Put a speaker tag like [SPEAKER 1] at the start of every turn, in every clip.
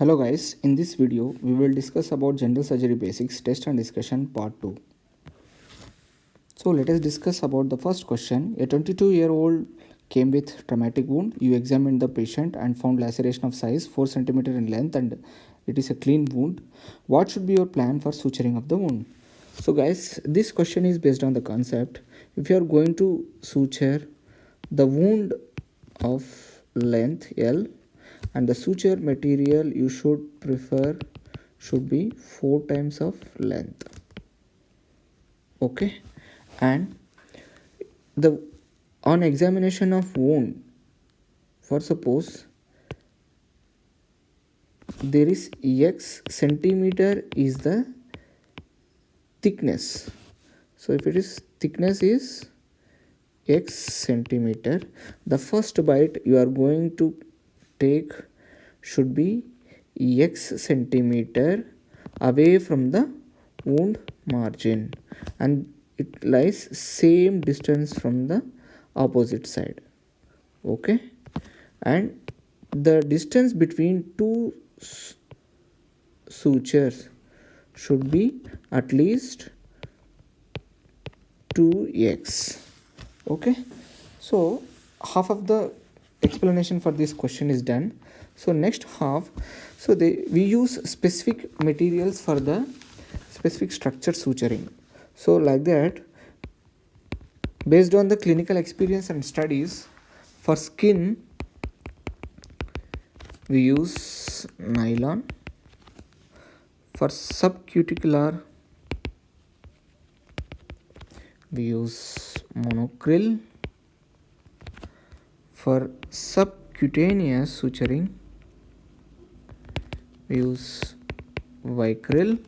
[SPEAKER 1] Hello guys, in this video we will discuss about general surgery basics test and discussion part 2. So let us discuss about the first question. A 22-year-old came with traumatic wound. You examined the patient and found laceration of size 4 cm in length and it is a clean wound. What should be your plan for suturing of the wound? So guys, this question is based on the concept. If you are going to suture the wound of length L and the suture material you should prefer should be 4 times of length, okay, and the on examination of wound, for suppose there is x centimeter is the thickness, so if it is thickness is x centimeter, the first bite you are going to take should be x centimeter away from the wound margin and it lies same distance from the opposite side, okay, and the distance between two sutures should be at least 2x, okay. So half of the explanation for this question is done. So next half, so we use specific materials for the specific structure suturing. So like that, based on the clinical experience and studies, for skin we use nylon, for subcuticular we use monocryl, for subcutaneous suturing we use vicryl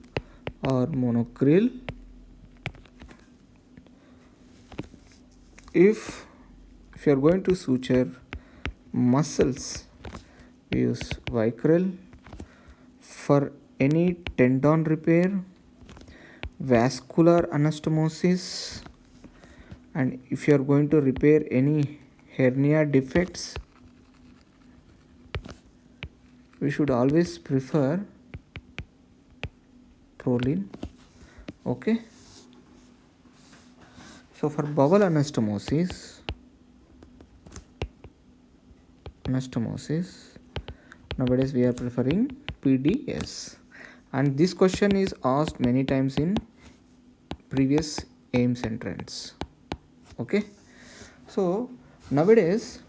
[SPEAKER 1] or monocryl. If you are going to suture muscles we use vicryl. For any tendon repair, vascular anastomosis, and if you are going to repair any hernia defects, we should always prefer Prolene, okay. So for bowel anastomosis nowadays we are preferring PDS, and this question is asked many times in previous AIMS entrance, okay. So nowadays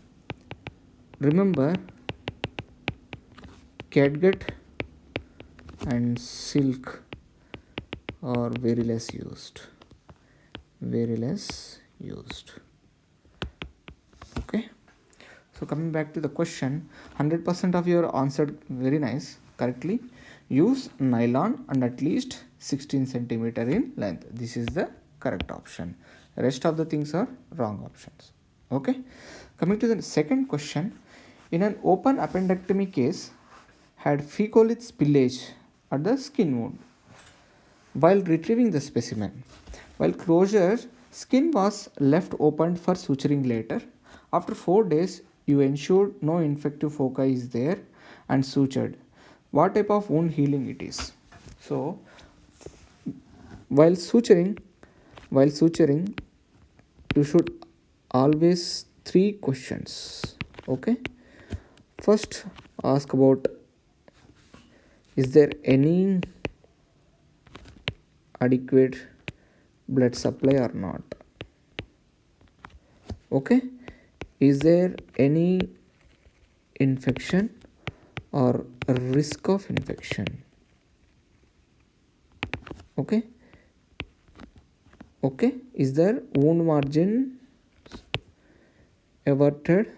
[SPEAKER 1] remember catgut and silk are very less used, okay. So coming back to the question, 100% of you answered very nice correctly. Use nylon and at least 16 centimeter in length. This is the correct option. Rest of the things are wrong options, okay. Coming to the second question, in an open appendectomy case had fecalith spillage at the skin wound. While retrieving the specimen, while closure, skin was left opened for suturing later. After 4 days, you ensured no infective foci is there and sutured. What type of wound healing it is? So, while suturing, you should always 3 questions, okay. First, ask about is there any adequate blood supply or not, okay. Is there any infection or risk of infection, okay. Is there wound margin everted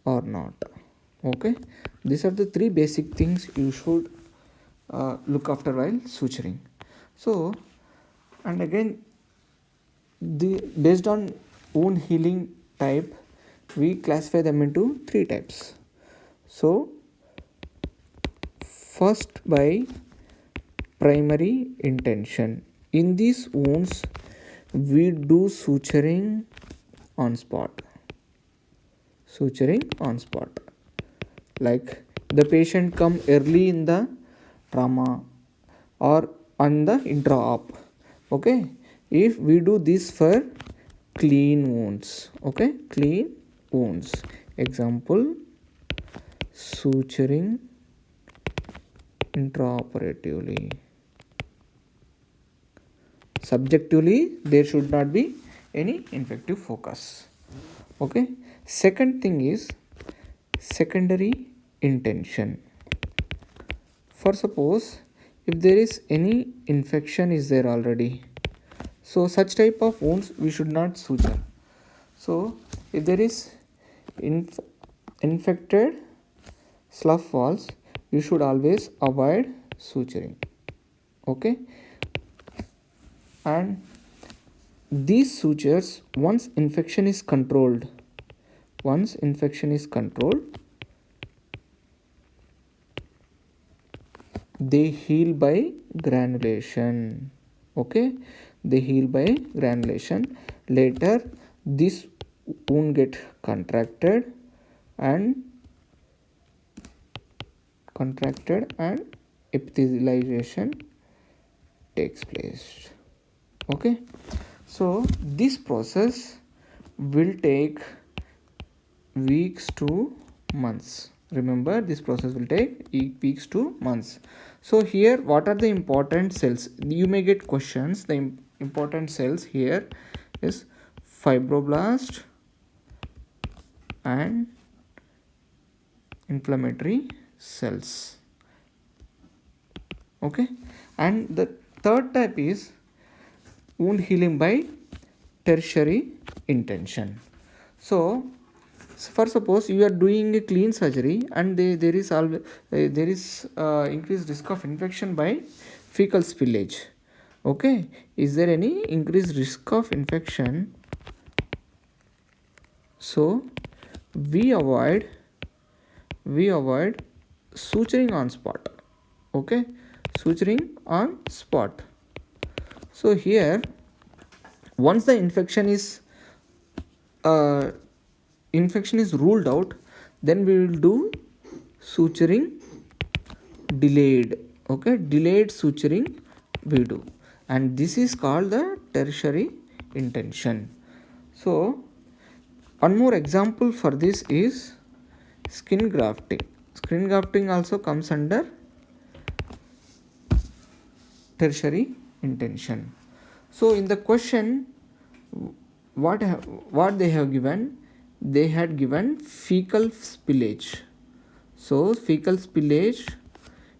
[SPEAKER 1] or not, okay. These are the 3 basic things you should look after while suturing. So, and again, based on wound healing type, we classify them into 3 types. So, first by primary intention. In these wounds, we do suturing on spot, like the patient come early in the trauma or on the intra-op. Okay, if we do this for clean wounds, okay, clean wounds, example, suturing intraoperatively. Subjectively, there should not be any infective focus. Okay, second thing is secondary intention. For suppose if there is any infection is there already, so such type of wounds we should not suture. So if there is infected slough walls, you should always avoid suturing. Okay, and these sutures, once infection is controlled, they heal by granulation. Okay, they heal by granulation. Later this wound get contracted and epithelialization takes place. Okay, so this process will take weeks to months. Remember, this process will take weeks to months. So here, what are the important cells? You may get questions. The important cells here is fibroblast and inflammatory cells. Okay, and the third type is wound healing by tertiary intention. So for suppose you are doing a clean surgery and there is increased risk of infection by fecal spillage. Okay, is there any increased risk of infection? So we avoid suturing on spot. Okay, suturing on spot. So here, once the infection is ruled out, then we will do suturing delayed. Okay, delayed suturing we do, and this is called the tertiary intention. So one more example for this is skin grafting. Skin grafting also comes under tertiary intention. So in the question, what they have given, they had given fecal spillage. So fecal spillage,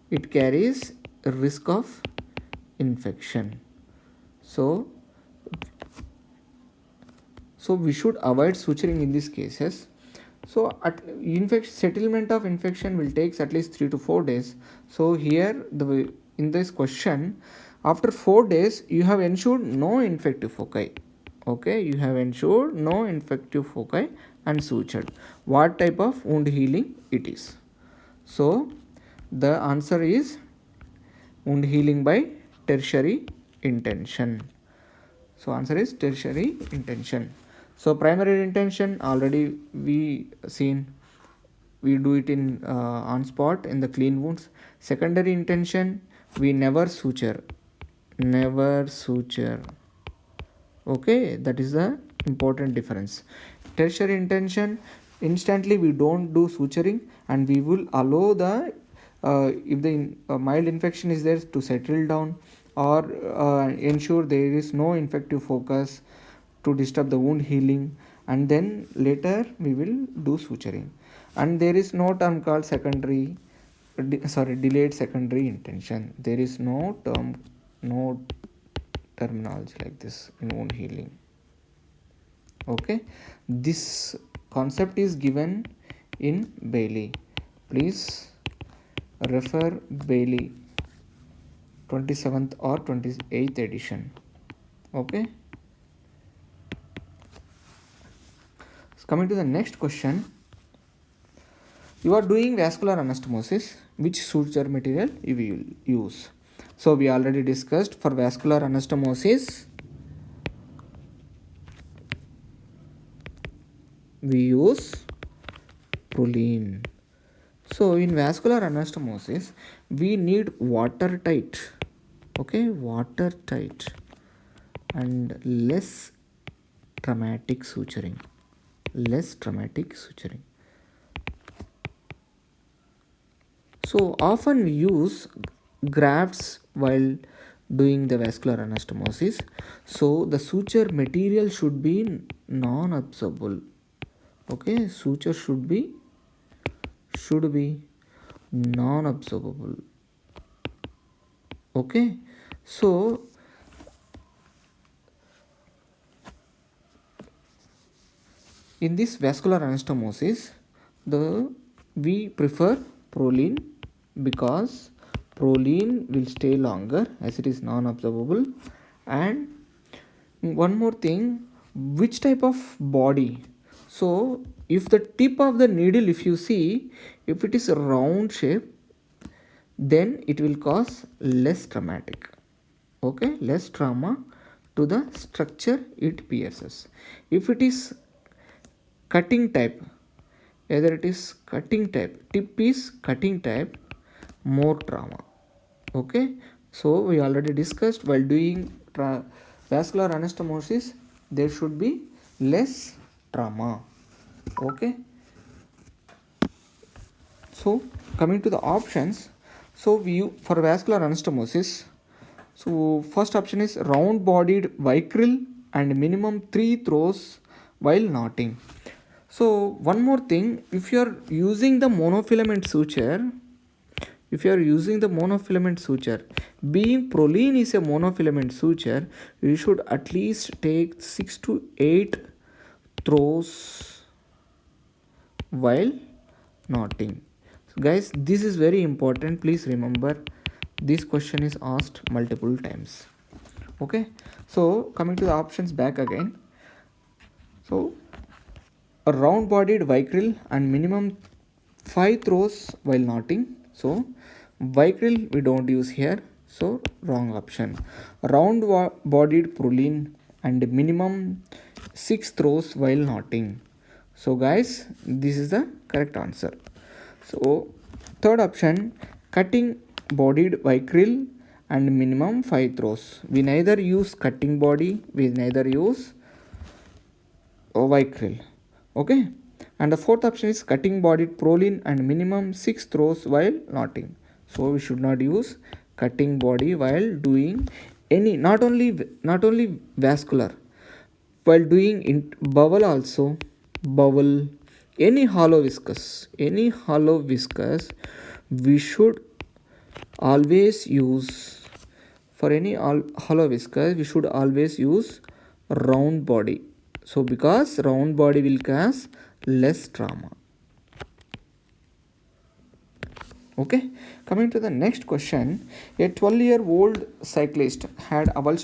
[SPEAKER 1] it carries a risk of infection. So we should avoid suturing in these cases. So settlement of infection will take at least 3 to 4 days. So here in this question, after 4 days you have ensured no infective foci. Okay, you have ensured no infective foci and sutured. What type of wound healing it is? So the answer is wound healing by tertiary intention. So answer is tertiary intention. So primary intention already we seen, we do it in on spot in the clean wounds. Secondary intention, we never suture. Okay, that is the important difference. Tertiary intention, instantly we don't do suturing and we will allow the if the mild infection is there to settle down or ensure there is no infective focus to disturb the wound healing, and then later we will do suturing. And there is no term called delayed secondary intention. There is no terminology like this in wound healing. Okay, this concept is given in Bailey. Please refer Bailey 27th or 28th edition. Okay, so coming to the next question, you are doing vascular anastomosis, which suture material you will use? So we already discussed, for vascular anastomosis we use Prolene. So in vascular anastomosis, we need watertight, okay, watertight and less traumatic suturing, less traumatic suturing. So often we use grafts while doing the vascular anastomosis. So the suture material should be non-absorbable. Okay, suture should be non-absorbable. Okay, so in this vascular anastomosis, we prefer proline because proline will stay longer as it is non-absorbable. And one more thing, which type of body? So if the tip of the needle, if you see, if it is a round shape, then it will cause less traumatic, okay, less trauma to the structure it pierces. If it is cutting type, either it is cutting type, tip is cutting type, more trauma. Okay, so we already discussed while doing vascular anastomosis there should be less trauma. Okay, so coming to the options, so we for vascular anastomosis, so first option is round bodied vicryl and minimum 3 throws while knotting. So one more thing, if you are using the monofilament suture, being proline is a monofilament suture, you should at least take 6 to 8 throws while knotting. So guys, this is very important, please remember this question is asked multiple times. Okay, so coming to the options back again, so a round bodied vicryl and minimum 5 throws while knotting. So vicryl we don't use here, so wrong option. Round bodied proline and minimum 6 throws while knotting. So guys, this is the correct answer. So third option, cutting bodied vicryl and minimum 5 throws. We neither use cutting body, we neither use vicryl. Okay, and the fourth option is cutting bodied proline and minimum 6 throws while knotting. So we should not use cutting body while doing any, not only vascular, while doing in bowel also, bowel, any hollow viscous, we should always use, for any hollow viscous we should always use round body. So because round body will cause less trauma. Okay, coming to the next question, a 12-year-old cyclist had avulsion